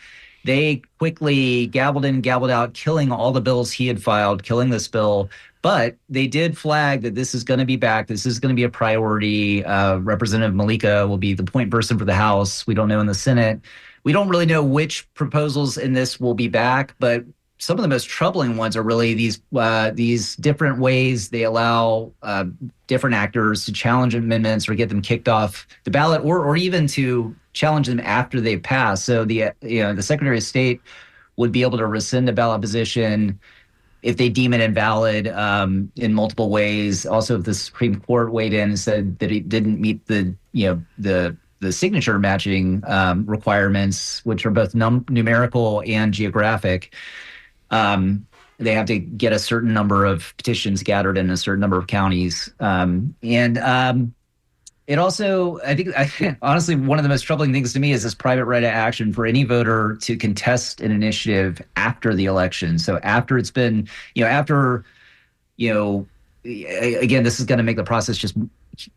They quickly gabbled in, gabbled out, killing all the bills he had filed, killing this bill. But they did flag that this is going to be back. This is going to be a priority. Representative Malika will be the point person for the House. We don't know in the Senate. We don't really know which proposals in this will be back, but some of the most troubling ones are really these different ways they allow different actors to challenge amendments or get them kicked off the ballot, or even to challenge them after they pass. So the Secretary of State would be able to rescind a ballot position if they deem it invalid in multiple ways. Also, if the Supreme Court weighed in and said that it didn't meet the signature matching requirements, which are both numerical and geographic, they have to get a certain number of petitions gathered in a certain number of counties. It also, I think, honestly, one of the most troubling things to me is this private right of action for any voter to contest an initiative after the election. So after it's been, again, this is going to make the process just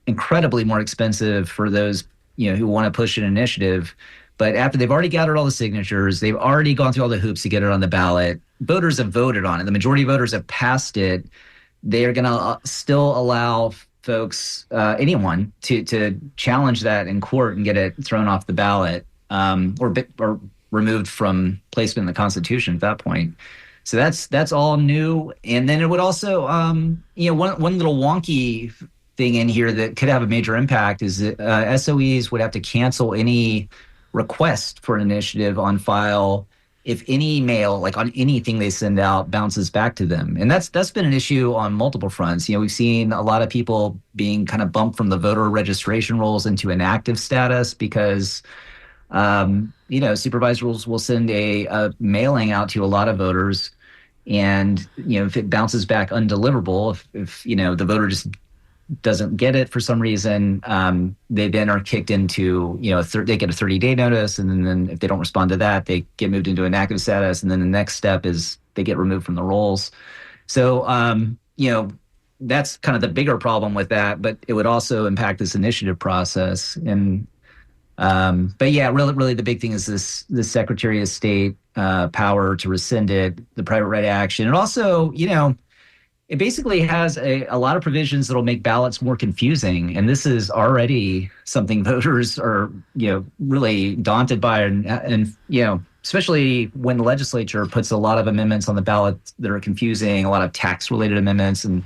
incredibly more expensive for those, who want to push an initiative. But after they've already gathered all the signatures, they've already gone through all the hoops to get it on the ballot, voters have voted on it, the majority of voters have passed it, they are going to still allow folks, anyone, to challenge that in court and get it thrown off the ballot, or removed from placement in the Constitution at that point. So that's all new. And then it would also, one little wonky thing in here that could have a major impact is that SOEs would have to cancel any request for an initiative on file if any mail, like on anything they send out, bounces back to them. And that's been an issue on multiple fronts. We've seen a lot of people being kind of bumped from the voter registration rolls into inactive status because, supervisors will send a mailing out to a lot of voters. And, if it bounces back undeliverable, if the voter just doesn't get it for some reason, they then are kicked into, they get a 30-day notice. And then if they don't respond to that, they get moved into inactive status. And then the next step is they get removed from the rolls. So, that's kind of the bigger problem with that, but it would also impact this initiative process. And, but yeah, really the big thing is this Secretary of State power to rescind it, the private right of action. And also, it basically has a lot of provisions that'll make ballots more confusing. And this is already something voters are, really daunted by. And especially when the legislature puts a lot of amendments on the ballot that are confusing, a lot of tax-related amendments, and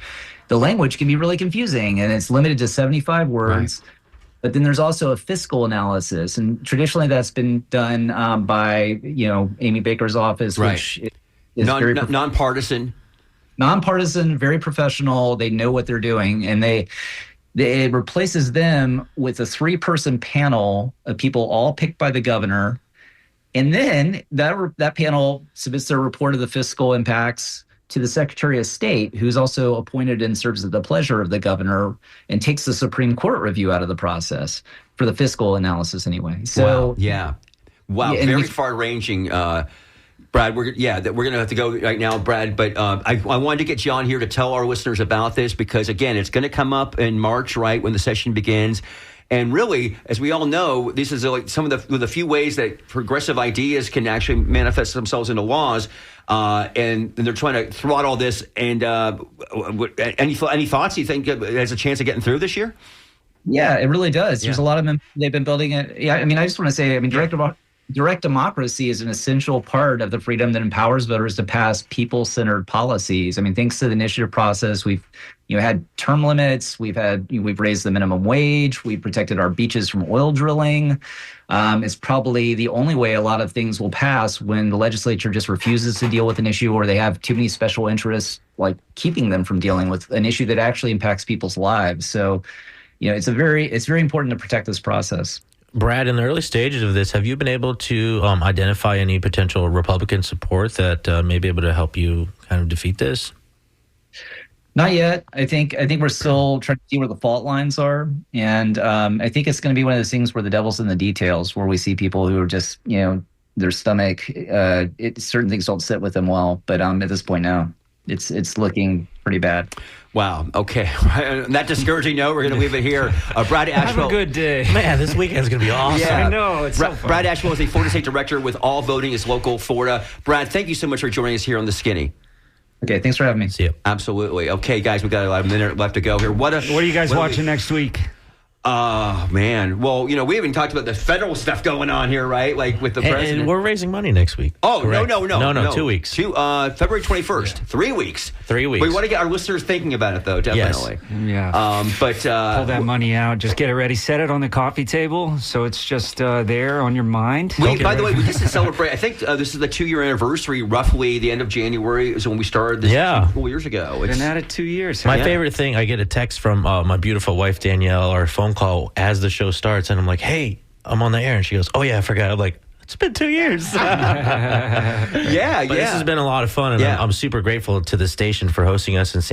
the language can be really confusing. And it's limited to 75 words. Right. But then there's also a fiscal analysis. And traditionally that's been done by, Amy Baker's office, right, which is very nonpartisan. Nonpartisan, very professional. They know what they're doing, and it replaces them with a 3-person panel of people all picked by the governor, and then that panel submits their report of the fiscal impacts to the Secretary of State, who's also appointed and serves at the pleasure of the governor, and takes the Supreme Court review out of the process for the fiscal analysis anyway. So wow, very far-ranging. Brad, we're going to have to go right now, Brad, but I wanted to get John here to tell our listeners about this because, again, it's going to come up in March, right, when the session begins. And really, as we all know, this is like some of the few ways that progressive ideas can actually manifest themselves into laws, and they're trying to throttle this. And any thoughts you think it has a chance of getting through this year? Yeah, it really does. There's a lot of them. They've been building it. Yeah, I mean, I just want to say, direct democracy is an essential part of the freedom that empowers voters to pass people-centered policies. I mean, thanks to the initiative process, we've had term limits, we've raised the minimum wage, we've protected our beaches from oil drilling. It's probably the only way a lot of things will pass when the legislature just refuses to deal with an issue or they have too many special interests, like keeping them from dealing with an issue that actually impacts people's lives. So, it's very important to protect this process. Brad, in the early stages of this, have you been able to identify any potential Republican support that may be able to help you kind of defeat this? Not yet. I think we're still trying to see where the fault lines are, and I think it's going to be one of those things where the devil's in the details, where we see people who are just, their stomach, certain things don't sit with them well. But at this point now, it's looking pretty bad. Wow. Okay. On that discouraging note, we're going to leave it here. Brad Ashwell. Have a good day. Man, this weekend's going to be awesome. Yeah, I know. It's so fun. Brad Ashwell is the Florida State Director with All Voting is Local Florida. Brad, thank you so much for joining us here on The Skinny. Okay, thanks for having me. See you. Absolutely. Okay, guys, we got a minute left to go here. What are you guys watching next week? Oh, man. Well, we haven't talked about the federal stuff going on here, right? Like with the president. And we're raising money next week. Oh, correct? No, 2 weeks. February 21st. Yeah. 3 weeks. 3 weeks. We want to get our listeners thinking about it, though, definitely. Yes. Yeah. But pull that money out. Just get it ready. Set it on the coffee table so it's just there on your mind. By the way, we just celebrate, I think this is the 2-year anniversary, roughly the end of January is when we started this 4 years ago. Been at it 2 years. My favorite thing, I get a text from my beautiful wife, Danielle, or a phone call as the show starts, and I'm like, hey, I'm on the air. And she goes, oh, yeah, I forgot. I'm like, it's been 2 years. But this has been a lot of fun, and I'm super grateful to the station for hosting us and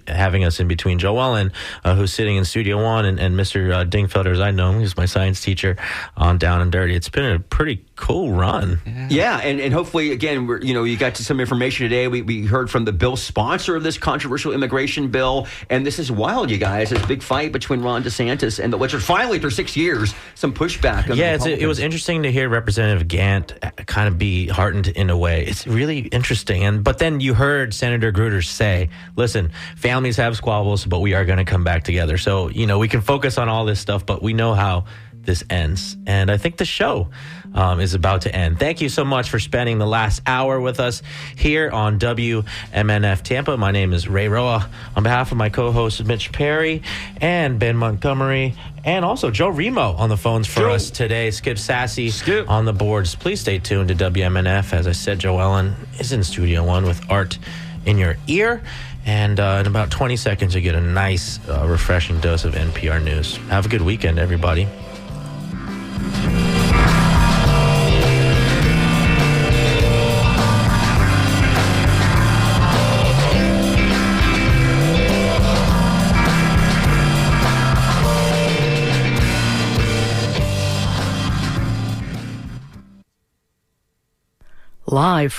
having us in between Joe Ellen, who's sitting in Studio One, and Mr. Dingfelder, as I know him, who's my science teacher on Down and Dirty. It's been a pretty cool run. Yeah, and hopefully, again, you got to some information today. We heard from the bill sponsor of this controversial immigration bill, and this is wild, you guys. This big fight between Ron DeSantis and the legislature. Finally, after 6 years, some pushback. It was interesting to hear Representative Gant kind of be heartened in a way. It's really interesting. But then you heard Senator Grutter say, listen, families have squabbles, but we are going to come back together. So, we can focus on all this stuff, but we know how this ends. And I think the show is about to end. Thank you so much for spending the last hour with us here on WMNF Tampa. My name is Ray Roa. On behalf of my co-hosts Mitch Perry and Ben Montgomery, and also Joe Remo on the phones for us today. Skip Sassy on the boards. Please stay tuned to WMNF. As I said, Joe Ellen is in Studio One with Art in Your Ear. And in about 20 seconds, you get a nice, refreshing dose of NPR news. Have a good weekend, everybody. Live from